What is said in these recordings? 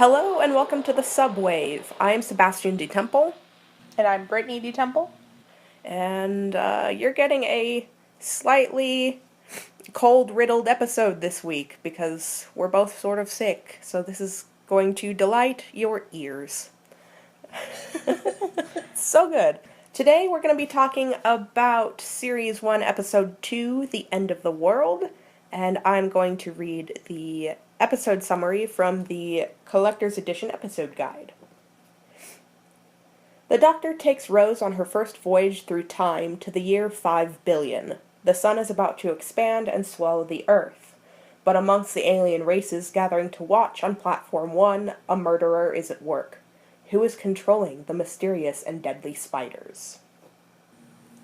Hello and welcome to the Subwave. I'm Sebastian D. Temple, And I'm Brittany D. Temple. and you're getting a slightly cold-riddled episode this week because we're both sort of sick, so this is going to delight your ears. So good. Today we're going to be talking about Series 1, Episode 2, The End of the World, and I'm going to read the episode summary from the Collector's Edition episode guide. The Doctor takes Rose on her first voyage through time to the year 5 billion. The sun is about to expand and swallow the Earth. But amongst the alien races gathering to watch on Platform 1, a murderer is at work. Who is controlling the mysterious and deadly spiders?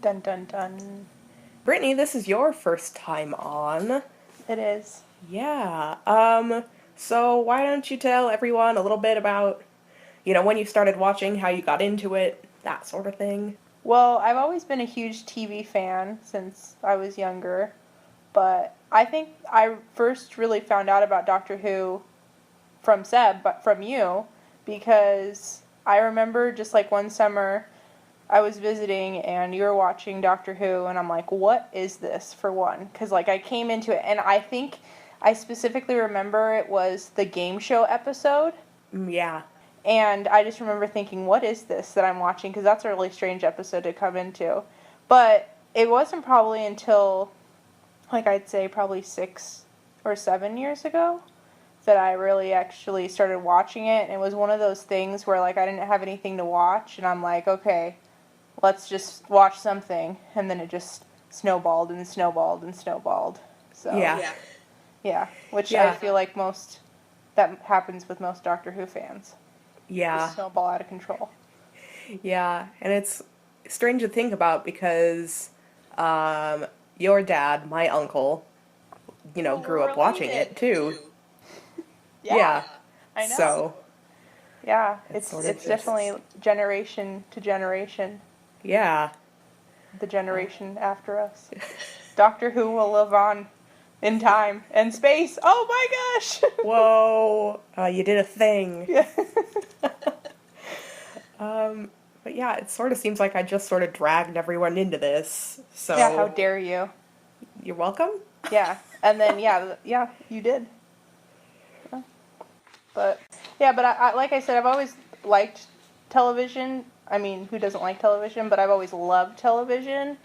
Dun dun dun. Brittany, this is your first time on. It is. Yeah, so why don't you tell everyone a little bit about, when you started watching, how you got into it, that sort of thing? Well, I've always been a huge TV fan since I was younger, but I think I first really found out about Doctor Who from Seb, but from you, because I remember just like one summer I was visiting and you were watching Doctor Who, and I'm like, what is this, for one? Because like I came into it, and I think I specifically remember it was the game show episode. Yeah. And I just remember thinking, what is this that I'm watching? Because that's a really strange episode to come into. But it wasn't probably until, like I'd say probably 6 or 7 years ago that I really actually started watching it. And it was one of those things where like I didn't have anything to watch. And I'm like, okay, let's just watch something. And then it just snowballed and snowballed and snowballed. So yeah, which I feel like that happens with most Doctor Who fans. Yeah. Just snowball out of control. Yeah, and it's strange to think about because your dad, my uncle, grew up watching it too. Yeah. I know. So. Yeah, it's definitely generation to generation. Yeah. The generation after us. Doctor Who will live on in time and space. Oh my gosh! Whoa, you did a thing. Yeah. But yeah, it sort of seems like I just sort of dragged everyone into this. So yeah, how dare you? You're welcome. Yeah, and then yeah, you did. But I like I said, I've always liked television. I mean, who doesn't like television? But I've always loved television,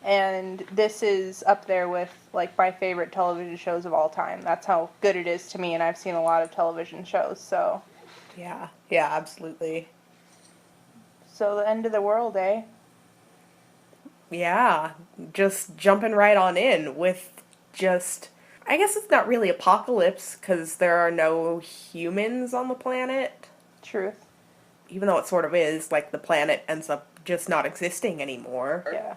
and this is up there with like my favorite television shows of all time. That's how good it is to me, and I've seen a lot of television shows. So yeah, absolutely. So the end of the world, eh? Yeah, just jumping right on in with I guess it's not really apocalypse because there are no humans on the planet. Truth. Even though it sort of is, like the planet ends up just not existing anymore. Yeah.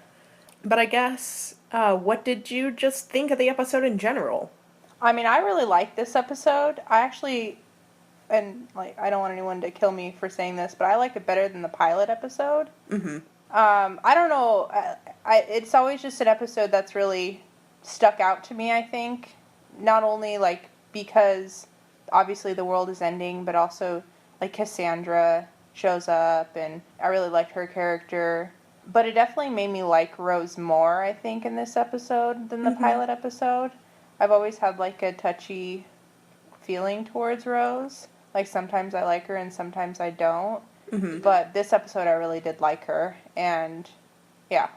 But I guess, what did you just think of the episode in general? I mean, I really liked this episode. I actually, and like, I don't want anyone to kill me for saying this, but I liked it better than the pilot episode. Mm-hmm. I don't know. It's always just an episode that's really stuck out to me, I think. Not only, like, because obviously the world is ending, but also, like, Cassandra shows up, and I really liked her character. But it definitely made me like Rose more, I think, in this episode than the pilot episode. I've always had, like, a touchy feeling towards Rose. Like, sometimes I like her and sometimes I don't. Mm-hmm. But this episode I really did like her, and yeah.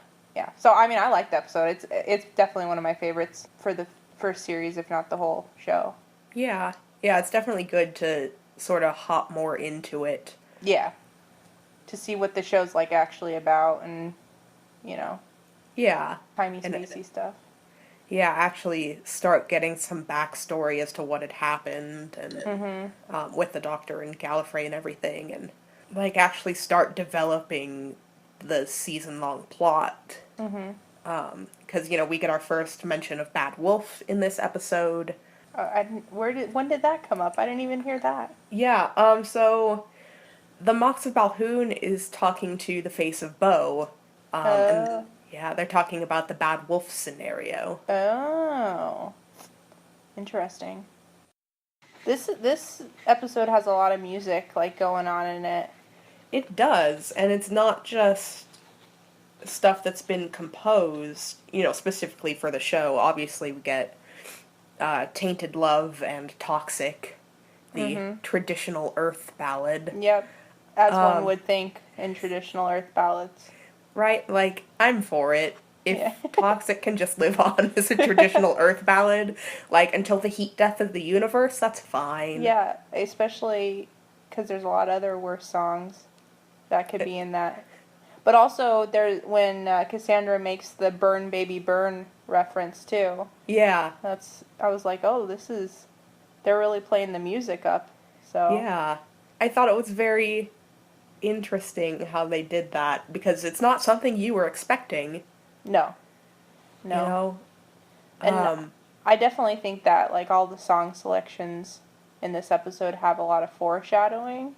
So, I mean, I liked the episode. It's definitely one of my favorites for the first series, if not the whole show. Yeah, it's definitely good to sort of hop more into it. Yeah. To see what the show's, like, actually about, and, Yeah. Tiny spacey stuff. Yeah, actually start getting some backstory as to what had happened, and with the Doctor and Gallifrey and everything, and, like, actually start developing the season-long plot. Because, we get our first mention of Bad Wolf in this episode. When did that come up? I didn't even hear that. Yeah, so the Mox of Balhoun is talking to the Face of Bo. And, yeah, they're talking about the Bad Wolf scenario. Oh. Interesting. This episode has a lot of music, like, going on in it. It does, and it's not just stuff that's been composed, specifically for the show. Obviously, we get Tainted Love and Toxic, the traditional Earth ballad. Yep, as one would think in traditional Earth ballads. Right? Like, I'm for it. If Toxic can just live on as a traditional Earth ballad, like, until the heat death of the universe, that's fine. Yeah, especially because there's a lot of other worse songs that could be in that. But also, when Cassandra makes the Burn Baby Burn reference, too. Yeah. I was like, oh, they're really playing the music up, so. Yeah. I thought it was very interesting how they did that, because it's not something you were expecting. No. And I definitely think that, like, all the song selections in this episode have a lot of foreshadowing.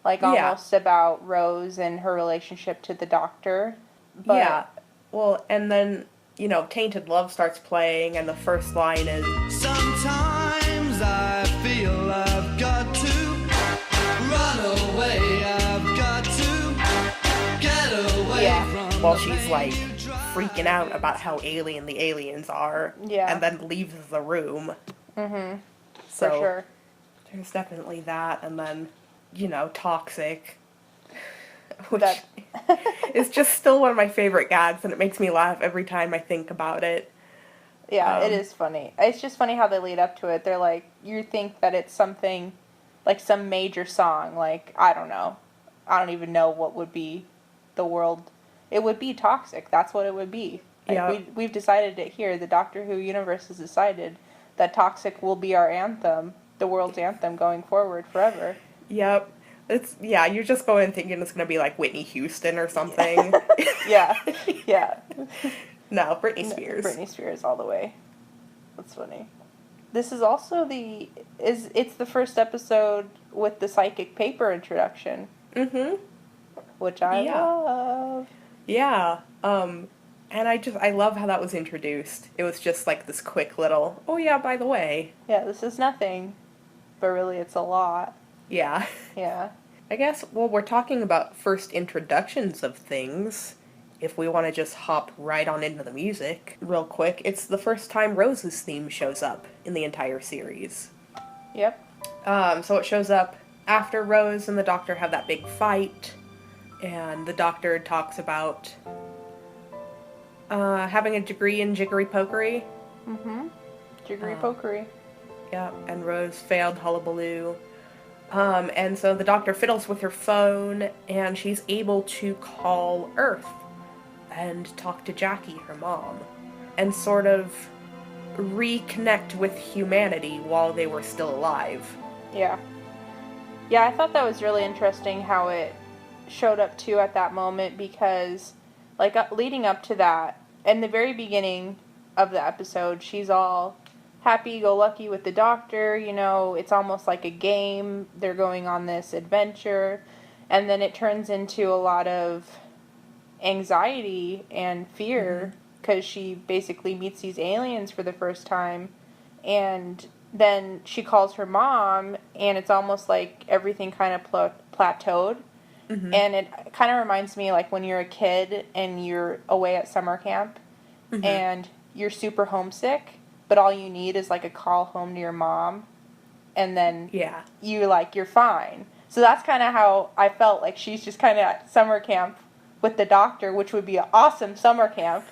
Like, almost about Rose and her relationship to the doctor. But yeah. Well, and then, Tainted Love starts playing, and the first line is, "Sometimes I feel I've got to run away, I've got to get away from while she's, like, freaking out about how alien the aliens are. Yeah. And then leaves the room. Mm-hmm. So, for sure. There's definitely that, and then, Toxic. Which is just still one of my favorite gags, and it makes me laugh every time I think about it. Yeah, it is funny. It's just funny how they lead up to it. They're like, you think that it's something, like some major song, like, I don't know. I don't even know what would be the world. It would be Toxic. That's what it would be. Like, yeah. We've decided it here. The Doctor Who universe has decided that Toxic will be our anthem, the world's anthem going forward forever. Yep. You're just going thinking it's going to be like Whitney Houston or something. Yeah. No, Britney Spears. Britney Spears all the way. That's funny. This is also it's the first episode with the psychic paper introduction. Mm-hmm. Which I love. Yeah. And I love how that was introduced. It was just like this quick little, oh yeah, by the way. Yeah, this is nothing. But really it's a lot. Yeah. Yeah. I guess, we're talking about first introductions of things. If we want to just hop right on into the music real quick, it's the first time Rose's theme shows up in the entire series. Yep. So it shows up after Rose and the Doctor have that big fight, and the Doctor talks about having a degree in jiggery-pokery. Mm-hmm. Jiggery-pokery. Yeah, and Rose failed hullabaloo. And so the Doctor fiddles with her phone, and she's able to call Earth and talk to Jackie, her mom, and sort of reconnect with humanity while they were still alive. Yeah. Yeah, I thought that was really interesting how it showed up, too, at that moment, because, like, leading up to that, in the very beginning of the episode, she's all happy-go-lucky with the Doctor, it's almost like a game. They're going on this adventure, and then it turns into a lot of anxiety and fear, because she basically meets these aliens for the first time, and then she calls her mom, and it's almost like everything kind of plateaued, and it kind of reminds me like when you're a kid and you're away at summer camp, and you're super homesick, but all you need is, like, a call home to your mom, and then you're fine. So that's kind of how I felt, like, she's just kind of at summer camp with the Doctor, which would be an awesome summer camp.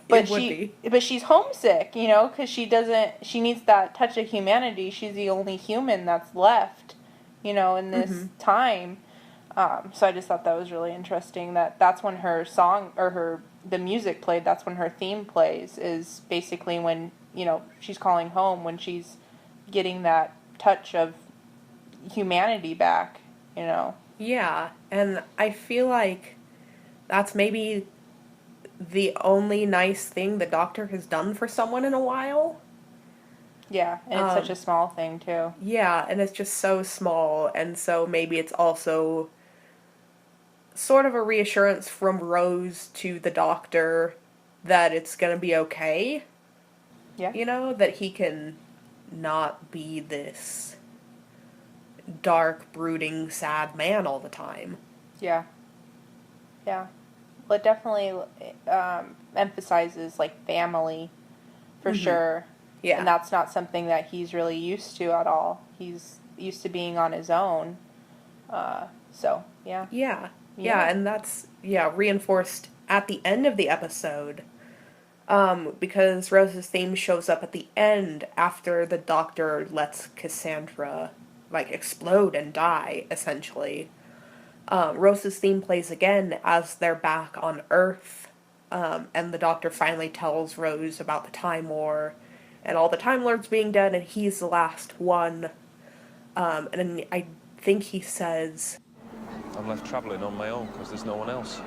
But but she's homesick, because she needs that touch of humanity. She's the only human that's left, in this time. So I just thought that was really interesting, that's when her song, or the music played, that's when her theme plays, is basically when, she's calling home, when she's getting that touch of humanity back, Yeah, and I feel like that's maybe the only nice thing the Doctor has done for someone in a while. Yeah, and it's such a small thing, too. Yeah, and it's just so small, and so maybe it's also sort of a reassurance from Rose to the Doctor that it's gonna be okay. Yeah. That he can not be this dark, brooding, sad man all the time. Yeah. Yeah. Well, it definitely emphasizes, like, family, for sure. Yeah. And that's not something that he's really used to at all. He's used to being on his own. So, yeah. Yeah, and that's, reinforced at the end of the episode. Because Rose's theme shows up at the end after the doctor lets Cassandra, like, explode and die, essentially. Rose's theme plays again as they're back on Earth, and the doctor finally tells Rose about the Time War, and all the Time Lords being dead, and he's the last one. And I think he says, I'm left travelling on my own because there's no one else.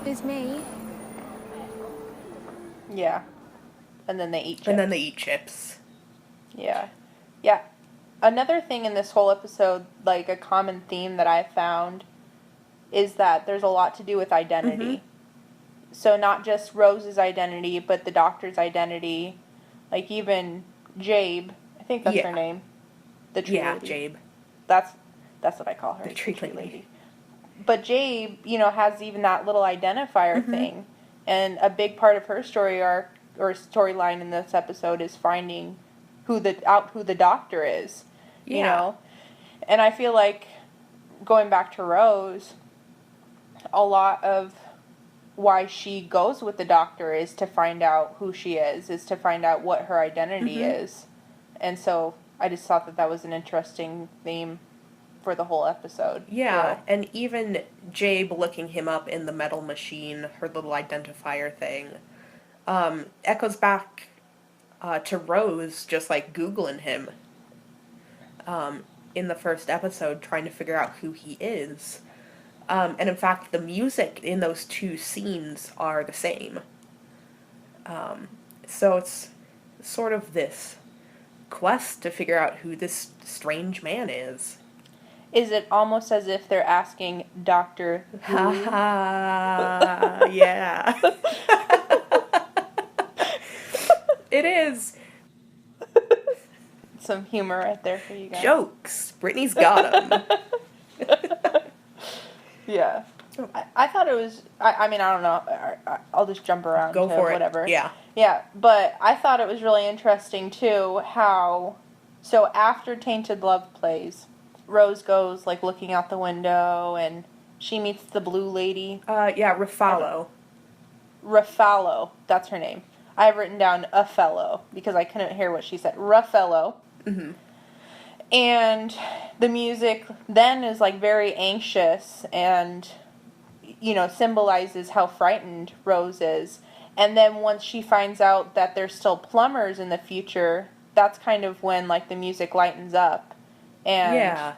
Who's me? Yeah. And then they eat chips. And then they eat chips. Yeah. Yeah. Another thing in this whole episode, like a common theme that I found, is that there's a lot to do with identity. So not just Rose's identity, but the doctor's identity. Like even Jabe, I think that's her name. The tree lady. Jabe. That's what I call her. The tree lady. But Jabe, has even that little identifier thing. And a big part of her story arc or storyline in this episode is finding who the doctor is. You know? And I feel like, going back to Rose, a lot of why she goes with the doctor is to find out who she is to find out what her identity is. And so I just thought that was an interesting theme for the whole episode. Yeah, and even Jabe looking him up in the metal machine, her little identifier thing, echoes back to Rose just, like, Googling him in the first episode, trying to figure out who he is. And in fact, the music in those two scenes are the same. So it's sort of this quest to figure out who this strange man is. Is it almost as if they're asking Doctor Who? Yeah. It is. Some humor right there for you guys. Jokes. Brittany's got them. Yeah. I thought it was, I mean, I don't know. I'll just jump around Go to for whatever. it. Yeah. Yeah, but I thought it was really interesting, too, how, so after Tainted Love plays, Rose goes, like, looking out the window, and she meets the blue lady. Yeah, Ruffalo. Ruffalo, that's her name. I have written down a fellow, because I couldn't hear what she said. Ruffalo. And the music then is, like, very anxious and, symbolizes how frightened Rose is. And then once she finds out that there's still plumbers in the future, that's kind of when, like, the music lightens up. And,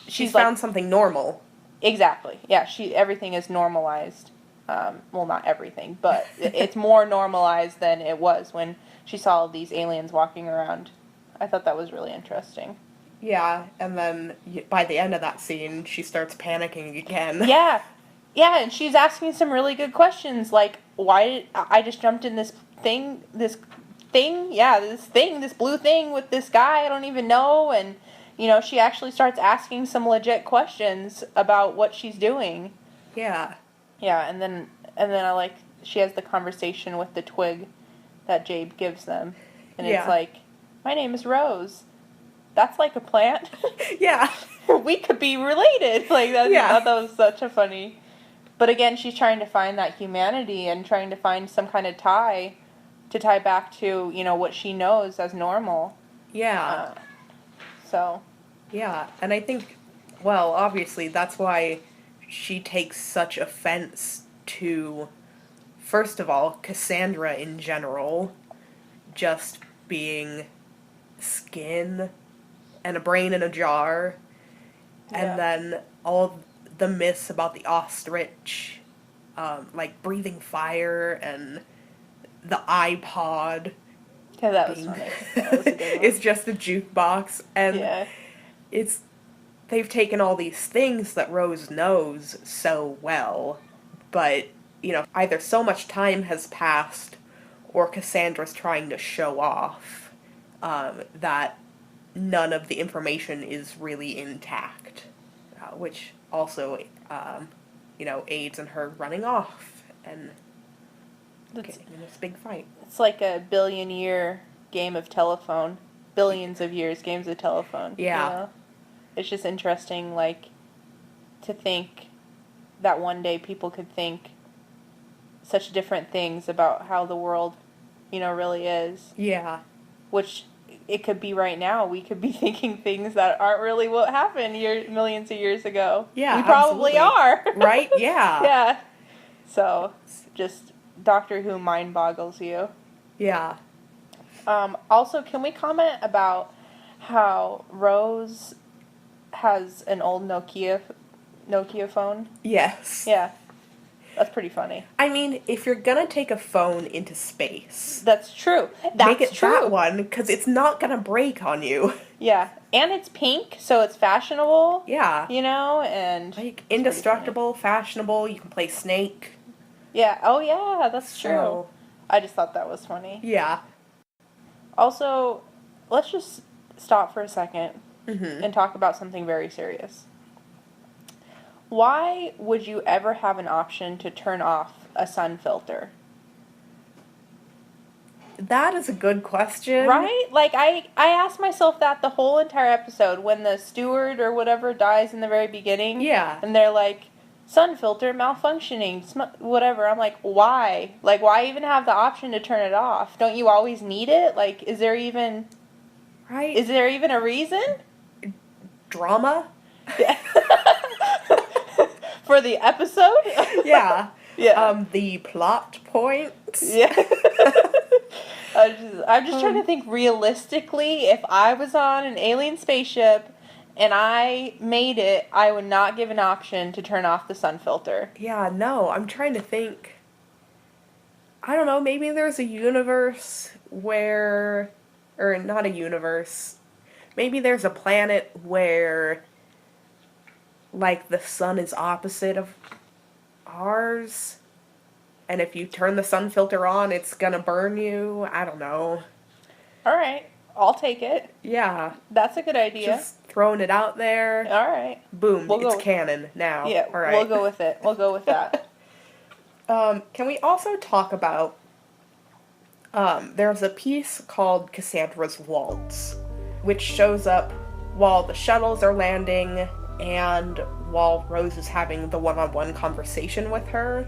she's found like, something normal. Exactly. Yeah, everything is normalized. Well, not everything, but it's more normalized than it was when she saw all these aliens walking around. I thought that was really interesting. Yeah, and then by the end of that scene, she starts panicking again. Yeah, and she's asking some really good questions, like, why did I just jumped in this blue thing with this guy I don't even know, and, she actually starts asking some legit questions about what she's doing. Yeah. Yeah, and then I like, she has the conversation with the twig that Jabe gives them, and it's like, my name is Rose. That's like a plant. Yeah. We could be related. Like, I thought that was such a funny. But again, she's trying to find that humanity and trying to find some kind of tie back to, what she knows as normal. Yeah. So. Yeah, and I think, well, obviously, that's why she takes such offense to, first of all, Cassandra in general, just being skin and a brain in a jar, and then all the myths about the ostrich, like breathing fire and the iPod. Yeah, that was funny. That was a good one. It's just a jukebox, and they've taken all these things that Rose knows so well, but, either so much time has passed, or Cassandra's trying to show off, that none of the information is really intact, which also, aids in her running off and getting in this big fight. It's like a billion-year game of telephone. Billions of years games of telephone. Yeah. You know? It's just interesting, like, to think that one day people could think such different things about how the world, really is. Yeah. Which it could be right now. We could be thinking things that aren't really what happened millions of years ago. Yeah, we probably are. Right? Yeah. Yeah. So, just Doctor Who mind boggles you. Yeah. Also, can we comment about how Rose has an old Nokia phone? Yes. Yeah. That's pretty funny. I mean, if you're gonna take a phone into space, that's true. Make it that one, because it's not gonna break on you. Yeah. And it's pink, so it's fashionable. Yeah. And... like, indestructible, fashionable, you can play Snake. Yeah. Oh, yeah, that's true. I just thought that was funny. Yeah. Also, let's just stop for a second and talk about something very serious. Why would you ever have an option to turn off a sun filter? That is a good question. Right? Like, I asked myself that the whole entire episode when the steward or whatever dies in the very beginning. Yeah. And they're like, sun filter malfunctioning, whatever. I'm like, why? Like, why even have the option to turn it off? Don't you always need it? Like, is there even... Right? Is there even a reason? Drama? Yeah. For the episode? Yeah. Yeah. The plot points? Yeah. I'm just trying to think realistically, if I was on an alien spaceship and I made it, I would not give an option to turn off the sun filter. Yeah, no, I'm trying to think. I don't know, maybe there's a universe where... Or not a universe. Maybe there's a planet where, like, the sun is opposite of ours. And if you turn the sun filter on, it's gonna burn you. I don't know. Alright, I'll take it. Yeah. That's a good idea. Just throwing it out there. Alright. Boom, it's canon now. Yeah, all right. We'll go with it. We'll go with that. Can we also talk about... there's a piece called Cassandra's Waltz, which shows up while the shuttles are landing and while Rose is having the one-on-one conversation with her.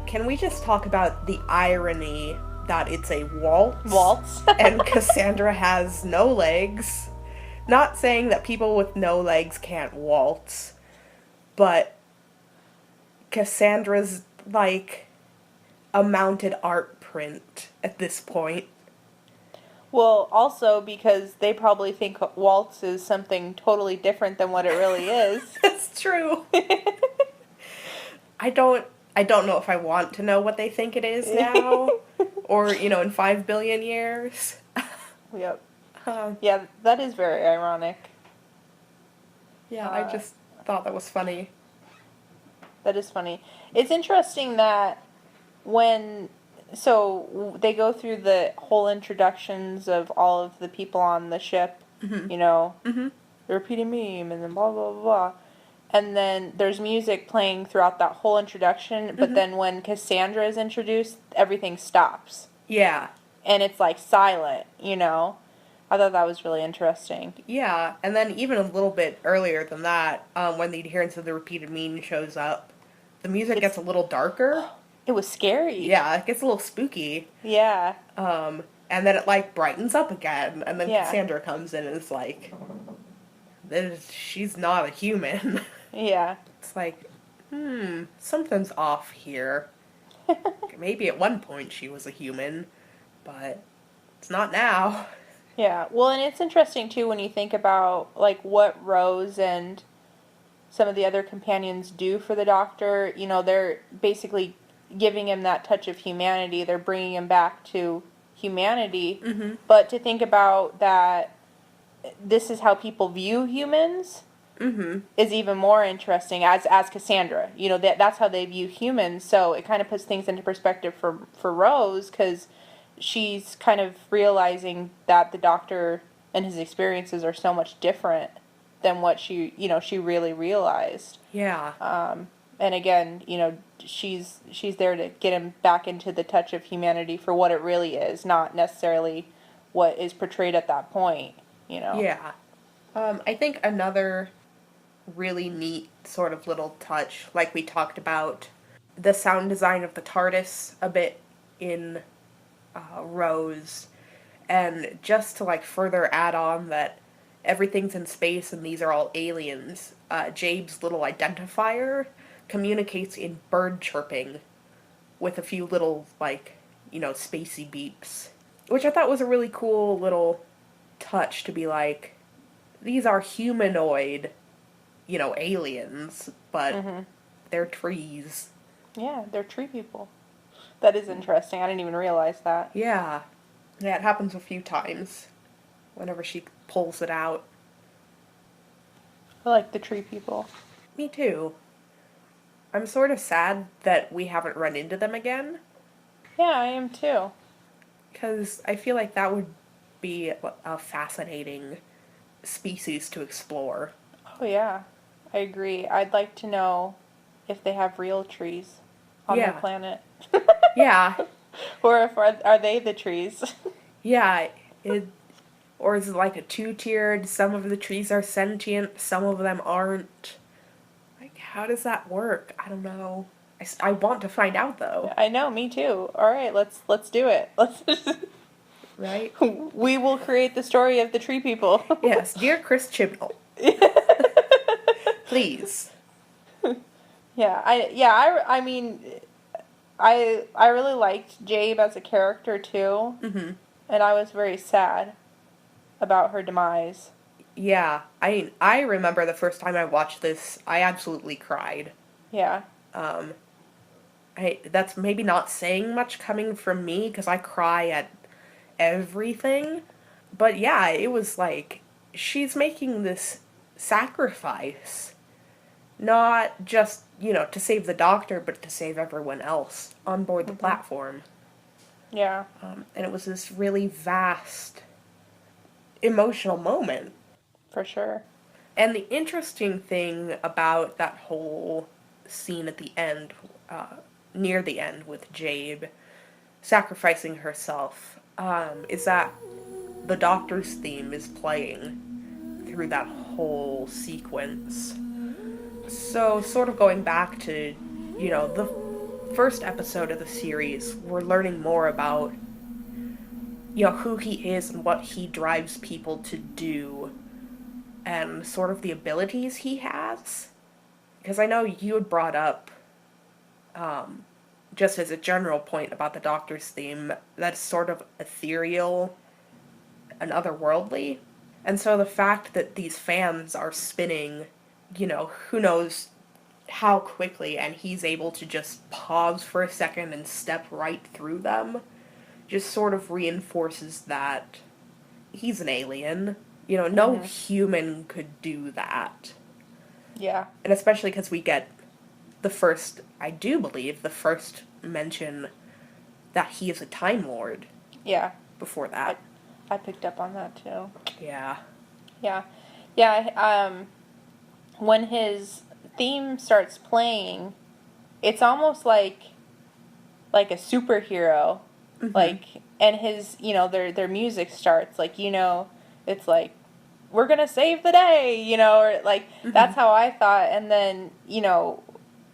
Can we just talk about the irony that it's a waltz? Waltz. And Cassandra has no legs. Not saying that people with no legs can't waltz, but Cassandra's like a mounted art print at this point. Well, also because they probably think waltz is something totally different than what it really is. That's true. I don't know if I want to know what they think it is now, or, in 5 billion years. Yep. Yeah, that is very ironic. Yeah, I just thought that was funny. That is funny. It's interesting that so they go through the whole introductions of all of the people on the ship, the repeating meme, and then blah, blah, blah, blah. And then there's music playing throughout that whole introduction, but then when Cassandra is introduced, everything stops. Yeah. And it's like silent, I thought that was really interesting. Yeah, and then even a little bit earlier than that, when the adherence of the repeated meme shows up, the music gets a little darker. It was scary. Yeah, it gets a little spooky. Yeah. And then it, brightens up again, and then Cassandra comes in and is like, she's not a human. Yeah. It's like, something's off here. Maybe at one point she was a human, but it's not now. Yeah. Well, and it's interesting, too, when you think about, what Rose and some of the other companions do for the Doctor. They're basically giving him that touch of humanity. They're bringing him back to humanity. Mm-hmm. But to think about that this is how people view humans is even more interesting as Cassandra. That's how they view humans. So it kind of puts things into perspective for Rose, because she's kind of realizing that the Doctor and his experiences are so much different than what she really realized. Yeah. And again, she's there to get him back into the touch of humanity for what it really is, not necessarily what is portrayed at that point, Yeah. I think another really neat sort of little touch, like we talked about, the sound design of the TARDIS a bit in Rose, and just to like further add on that everything's in space and these are all aliens, Jabe's little identifier communicates in bird chirping with a few little, like, spacey beeps, which I thought was a really cool little touch to be like, these are humanoid, aliens, but they're trees. Yeah, they're tree people. That is interesting. I didn't even realize that. Yeah. Yeah, it happens a few times whenever she pulls it out. I like the tree people. Me too. I'm sort of sad that we haven't run into them again. Yeah, I am too. Because I feel like that would be a fascinating species to explore. Oh yeah, I agree. I'd like to know if they have real trees on their planet. Yeah. Or if are they the trees? Yeah. Or is it like a two-tiered, some of the trees are sentient, some of them aren't. Like, how does that work? I don't know. I want to find out, though. I know, me too. All right, let's do it. Right? We will create the story of the tree people. Yes, dear Chris Chibnall. Please. Yeah, I mean, I really liked Jabe as a character too. Mm-hmm. And I was very sad about her demise. Yeah, I remember the first time I watched this, I absolutely cried. Yeah. That's maybe not saying much coming from me, because I cry at everything. But yeah, it was like, she's making this sacrifice. Not just, to save the Doctor, but to save everyone else on board the platform. Yeah. And it was this really vast, emotional moment. For sure. And the interesting thing about that whole scene at the end, near the end with Jabe sacrificing herself, is that the Doctor's theme is playing through that whole sequence. So, sort of going back to, the first episode of the series, we're learning more about, who he is and what he drives people to do, and sort of the abilities he has. Because I know you had brought up, just as a general point about the Doctor's theme, that's sort of ethereal and otherworldly. And so the fact that these fans are spinning, who knows how quickly, and he's able to just pause for a second and step right through them, just sort of reinforces that he's an alien. No human could do that. Yeah. And especially because we get the first mention that he is a Time Lord. Yeah. Before that. I picked up on that too. Yeah. Yeah. Yeah, when his theme starts playing, it's almost like a superhero. Mm-hmm. And his, their music starts, it's like, we're gonna save the day, or that's how I thought. And then,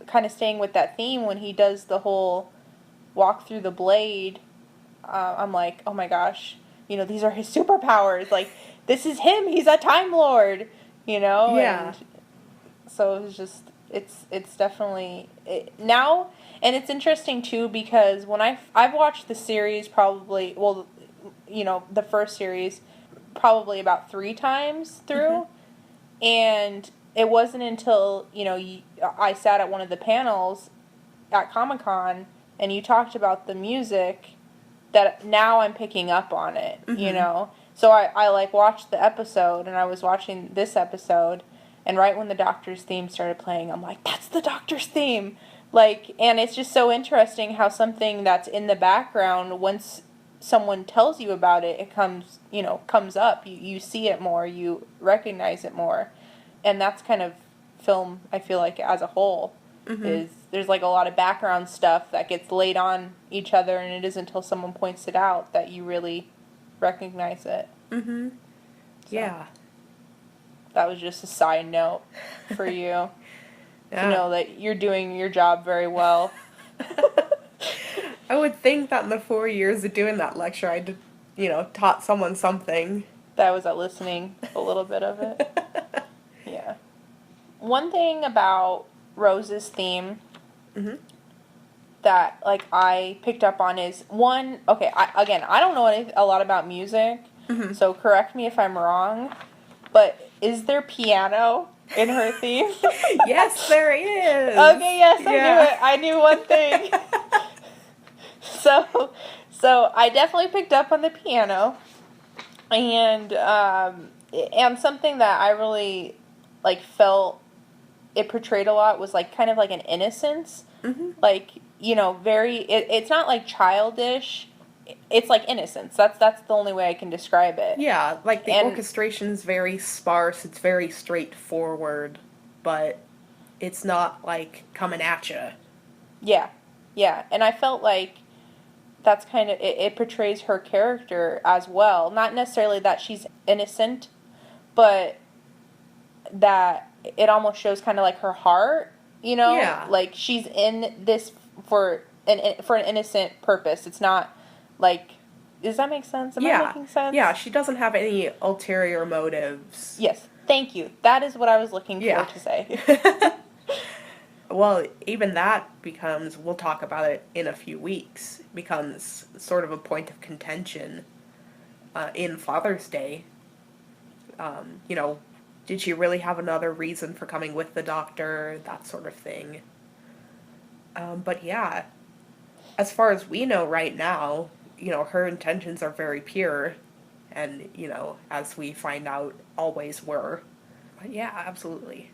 kind of staying with that theme, when he does the whole walk through the blade, I'm like, oh my gosh, these are his superpowers. This is him. He's a Time Lord, Yeah. And so it was just, it's definitely now, and it's interesting too, because when I've watched the series probably, the first series probably about 3 times through, and it wasn't until, I sat at one of the panels at Comic-Con and you talked about the music that now I'm picking up on it, So I watched the episode, and I was watching this episode, and right when the Doctor's theme started playing, I'm like, that's the Doctor's theme! And it's just so interesting how something that's in the background, once someone tells you about it, it comes up. You see it more, you recognize it more. And that's kind of film, I feel like, as a whole, is there's like a lot of background stuff that gets laid on each other, and it isn't until someone points it out that you really recognize it. So, yeah. that was just a side note for you to know that you're doing your job very well. I would think that in the 4 years of doing that lecture, I'd, taught someone something. That was listening a little bit of it. Yeah. One thing about Rose's theme that, like, I picked up on is, I don't know a lot about music, so correct me if I'm wrong, but is there piano in her theme? Yes, there is. Okay, yes, I knew it. I knew one thing. So I definitely picked up on the piano, and something that I really, like, felt it portrayed a lot was, like, kind of like an innocence, like, it's not, like, childish, it's, like, innocence. That's the only way I can describe it. Yeah, like, the orchestration's very sparse, it's very straightforward, but it's not, like, coming at you. Yeah, and I felt like that's kind of, it portrays her character as well. Not necessarily that she's innocent, but that it almost shows kind of like her heart, Yeah. Like, she's in this for an innocent purpose. It's not, like, does that make sense? Am I making sense? Yeah, she doesn't have any ulterior motives. Yes, thank you. That is what I was looking for to say. Well, even that becomes, we'll talk about it in a few weeks, becomes sort of a point of contention in Father's Day. Did she really have another reason for coming with the doctor? That sort of thing. But yeah, as far as we know right now, her intentions are very pure, and, as we find out, always were. But yeah, absolutely.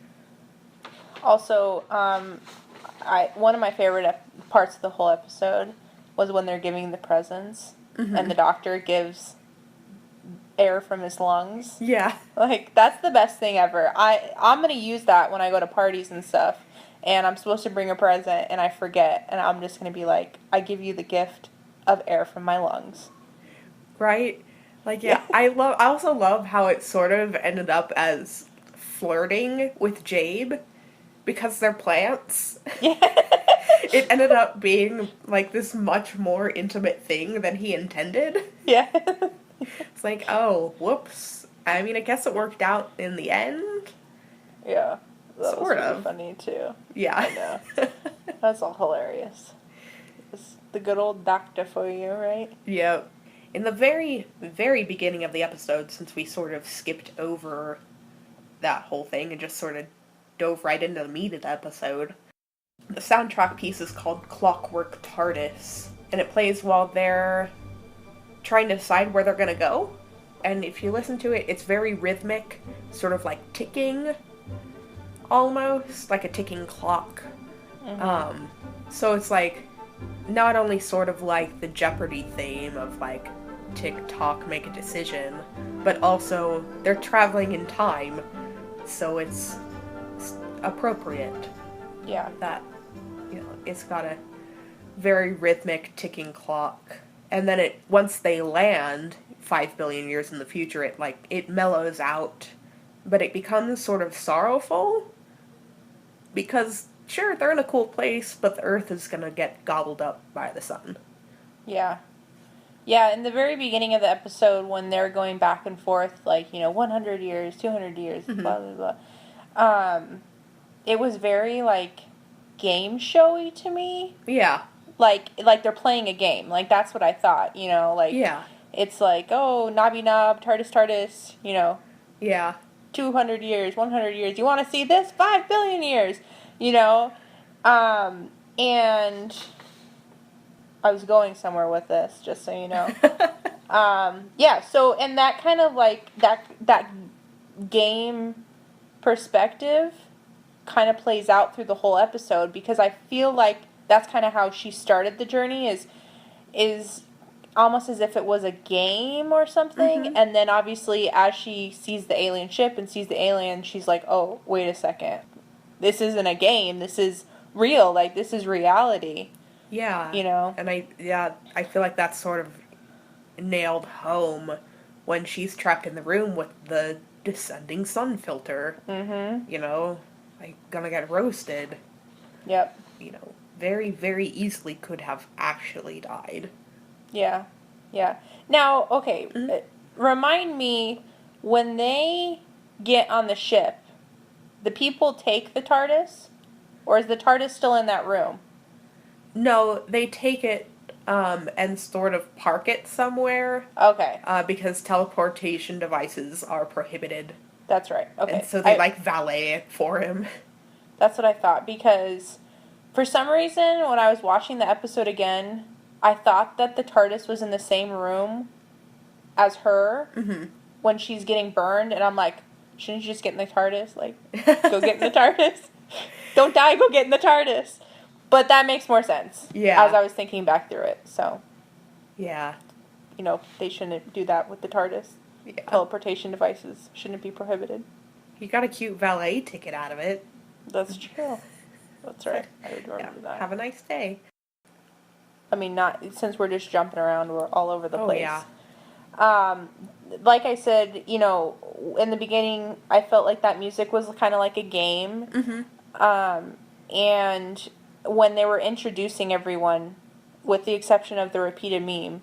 Also, one of my favorite parts of the whole episode was when they're giving the presents, and the doctor gives air from his lungs. Yeah. Like, that's the best thing ever. I'm going to use that when I go to parties and stuff, and I'm supposed to bring a present, and I forget, and I'm just going to be like, I give you the gift of air from my lungs. Right? Like, yeah, I also love how it sort of ended up as flirting with Jabe, because they're plants. Yeah. It ended up being, like, this much more intimate thing than he intended. Yeah. It's like, oh, whoops. I mean, I guess it worked out in the end. Yeah. That sort was really of funny, too. Yeah. I know. That's all hilarious. It's the good old doctor for you, right? Yep. In the very, very beginning of the episode, since we sort of skipped over that whole thing and just sort of dove right into the meat of the episode, the soundtrack piece is called Clockwork TARDIS, and it plays while they're trying to decide where they're going to go. And if you listen to it, it's very rhythmic, sort of like ticking, almost, like a ticking clock. So it's like, not only sort of like the Jeopardy theme of like, tick-tock, make a decision, but also they're traveling in time, so it's appropriate. Yeah. That, it's got a very rhythmic ticking clock. And then once they land, 5 billion years in the future, it mellows out, but it becomes sort of sorrowful, because, sure, they're in a cool place, but the Earth is gonna get gobbled up by the sun. Yeah. Yeah, in the very beginning of the episode, when they're going back and forth, 100 years, 200 years, blah, blah, blah, it was very, game showy to me. Yeah. Like they're playing a game. Like, that's what I thought, Yeah. It's like, oh, Nobby Nob, TARDIS TARDIS, Yeah. 200 years, 100 years. You want to see this? 5 billion years, and I was going somewhere with this, just so you know. Yeah, so, and that kind of, that game perspective kind of plays out through the whole episode, because I feel like that's kind of how she started the journey, is almost as if it was a game or something. And then obviously as she sees the alien ship and sees the alien, she's like, oh, wait a second. This isn't a game. This is real. Like, this is reality. Yeah. You know? And I feel like that's sort of nailed home when she's trapped in the room with the descending sun filter. You know, like, gonna get roasted. Yep. You know, very, very easily could have actually died. Yeah. Yeah. Now, okay, remind me, when they get on the ship, the people take the TARDIS? Or is the TARDIS still in that room? No, they take it and sort of park it somewhere. Okay. Because teleportation devices are prohibited. That's right. Okay. And so they, valet it for him. That's what I thought, because for some reason, when I was watching the episode again, I thought that the TARDIS was in the same room as her when she's getting burned, and I'm like, shouldn't you just get in the TARDIS? Like, go get in the TARDIS. Don't die, go get in the TARDIS. But that makes more sense. Yeah. As I was thinking back through it, so. Yeah. You know, they shouldn't do that with the TARDIS. Yeah. Teleportation devices shouldn't be prohibited. You got a cute valet ticket out of it. That's true. That's right. I would remember that. Have a nice day. I mean, not since we're just jumping around, we're all over the place. Yeah. Like I said, you know, in the beginning, I felt like that music was kind of like a game. And when they were introducing everyone, with the exception of the repeated meme,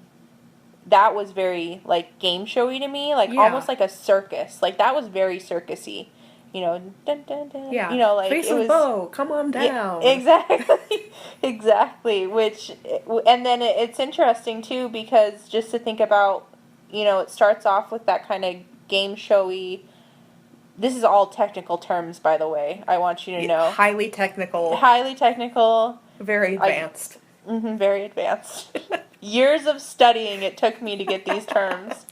that was very, like, game showy to me. Like, almost like a circus. Like, that was very circusy. You know, dun, dun, dun. Yeah. You know, like, Face it was... bow, come on down. Yeah, exactly. Exactly. And then it's interesting, too, because just to think about, you know, it starts off with that kind of game showy... This is all technical terms, by the way. I want you to know. Highly technical. Highly technical. Very advanced. Very advanced. Years of studying it took me to get these terms.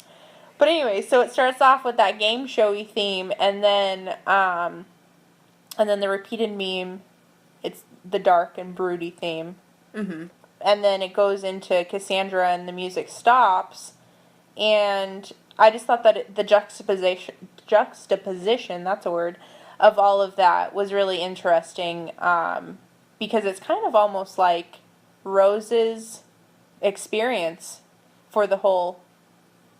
But anyway, so it starts off with that game showy theme, and then the repeated meme, it's the dark and broody theme. And then it goes into Cassandra and the music stops, and I just thought that the juxtaposition, that's a word, of all of that was really interesting, because it's kind of almost like Rose's experience for the whole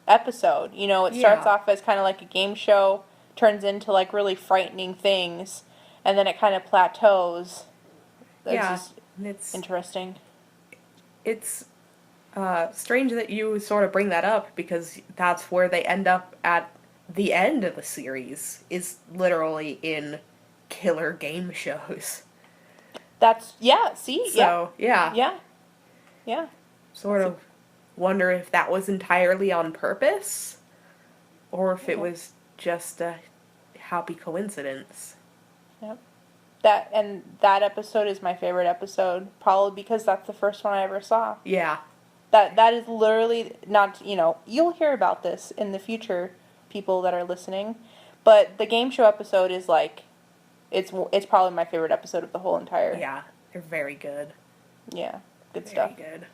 episode. You know, it starts off as kind of like a game show, turns into like really frightening things, and then it kind of plateaus. It's interesting. It's strange that you sort of bring that up, because that's where they end up at the end of the series, is literally in killer game shows. That's, see? So, yeah. Yeah. Sort of wonder if that was entirely on purpose, or if it was just a happy coincidence. Yep. That episode is my favorite episode, probably because that's the first one I ever saw. Yeah. That is literally not, you know, you'll hear about this in the future, people that are listening, but the game show episode is like, it's probably my favorite episode of the whole entire. Yeah, they're very good. Yeah, good stuff. Very good.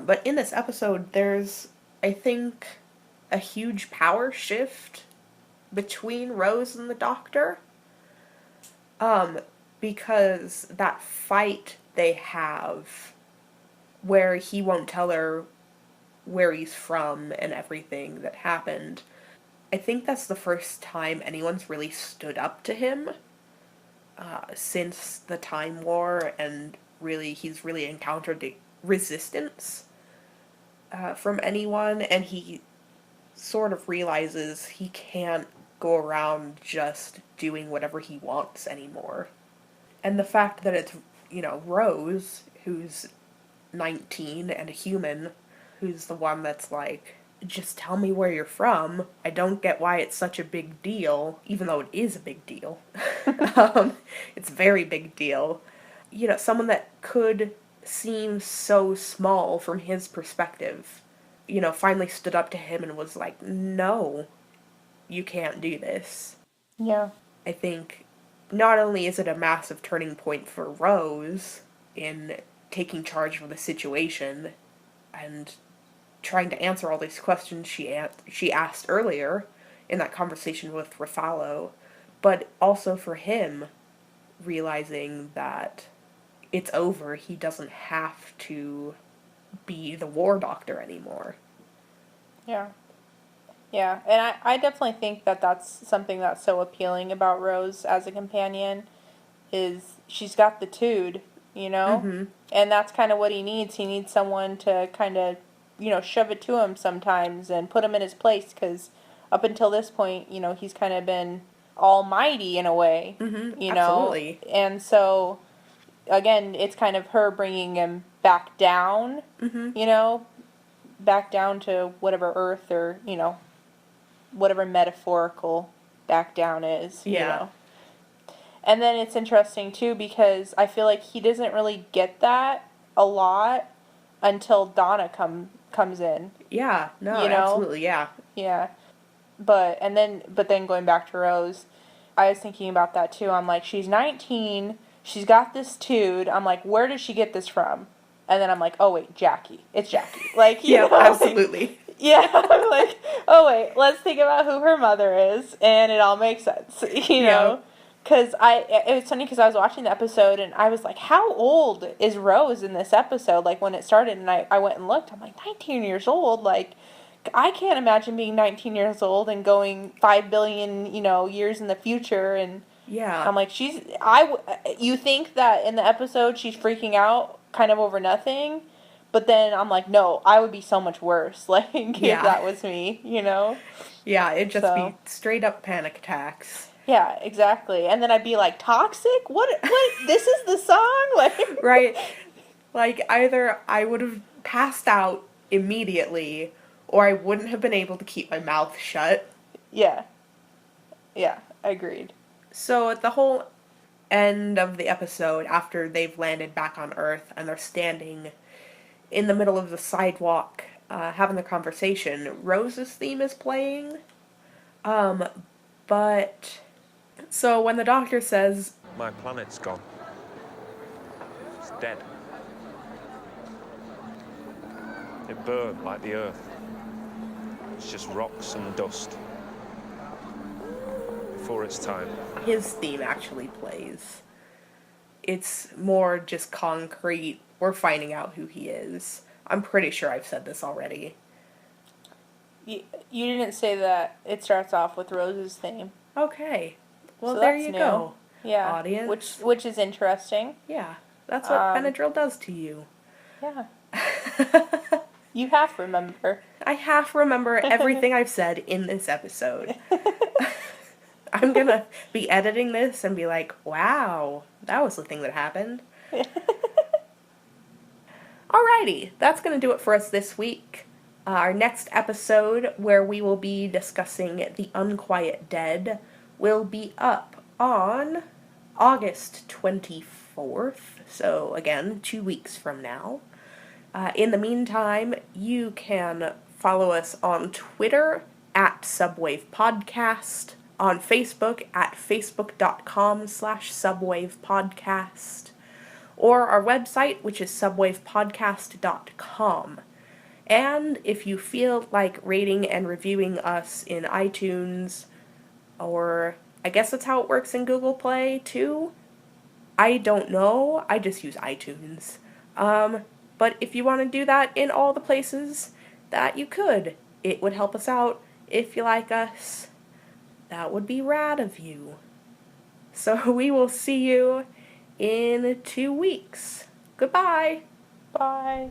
But in this episode, there's, I think, a huge power shift between Rose and the Doctor. Because that fight they have, where he won't tell her where he's from and everything that happened, I think that's the first time anyone's really stood up to him since the Time War, and he's really encountered resistance from anyone, and he sort of realizes he can't go around just doing whatever he wants anymore. And the fact that it's, you know, Rose, who's 19 and a human, who's the one that's like, just tell me where you're from. I don't get why it's such a big deal, even though it is a big deal. It's a very big deal. You know, someone that could seem so small from his perspective, you know, finally stood up to him and was like, no, you can't do this. Yeah. I think not only is it a massive turning point for Rose in taking charge of the situation and trying to answer all these questions she asked earlier in that conversation with Ruffalo, but also for him realizing that it's over. He doesn't have to be the war doctor anymore. Yeah. Yeah, and I definitely think that that's something that's so appealing about Rose as a companion, is she's got the tude, you know? Mm-hmm. And that's kind of what he needs. He needs someone to kind of, shove it to him sometimes and put him in his place, because up until this point, he's kind of been almighty in a way, Mm-hmm. you Absolutely. know? And so, again, it's kind of her bringing him back down, Mm-hmm. back down to whatever Earth or, whatever metaphorical back down is, Yeah. And then it's interesting, too, because I feel like he doesn't really get that a lot until Donna comes in. Yeah, no, absolutely, yeah. Yeah. But then going back to Rose, I was thinking about that, too. I'm like, she's 19, she's got this tude. I'm like, where does she get this from? And then I'm like, oh, wait, Jackie. It's Jackie. Like, Yeah, absolutely. Yeah, I'm like, oh wait, let's think about who her mother is, and it all makes sense, know? Because it was funny because I was watching the episode, and I was like, how old is Rose in this episode, like, when it started, and I went and looked, I'm like, 19 years old, like, I can't imagine being 19 years old and going 5 billion, years in the future, and Yeah. I'm like, you think that in the episode she's freaking out kind of over nothing, but then I'm like, no, I would be so much worse, like, if that was me, Yeah, it'd just So. be straight up panic attacks. Yeah, exactly. And then I'd be like, toxic? What, this is the song? Like, Right. Like, either I would have passed out immediately, or I wouldn't have been able to keep my mouth shut. Yeah. Yeah, agreed. So at the whole end of the episode, after they've landed back on Earth and they're standing in the middle of the sidewalk, having the conversation, Rose's theme is playing. But so when the doctor says, My planet's gone. It's dead. It burned like the Earth. It's just rocks and dust. Before its time. his theme actually plays. It's more just concrete. We're finding out who he is. I'm pretty sure I've said this already. You didn't say that it starts off with Rose's theme. Okay. Well, So there that's you new. go. Yeah. Audience. Which is interesting. Yeah. That's what Benadryl does to you. Yeah. You half remember. I half remember everything I've said in this episode. I'm gonna be editing this and be like, wow, that was the thing that happened. Alrighty, that's gonna do it for us this week. Our next episode, where we will be discussing The Unquiet Dead, will be up on August 24th. So, again, 2 weeks from now. In the meantime, you can follow us on Twitter at Subwave Podcast, on Facebook at facebook.com/Subwave Podcast, or our website, which is subwavepodcast.com. And if you feel like rating and reviewing us in iTunes, or I guess that's how it works in Google Play too. I don't know. I just use iTunes. But if you want to do that in all the places that you could, it would help us out. If you like us, that would be rad of you. So we will see you in 2 weeks. Goodbye. Bye.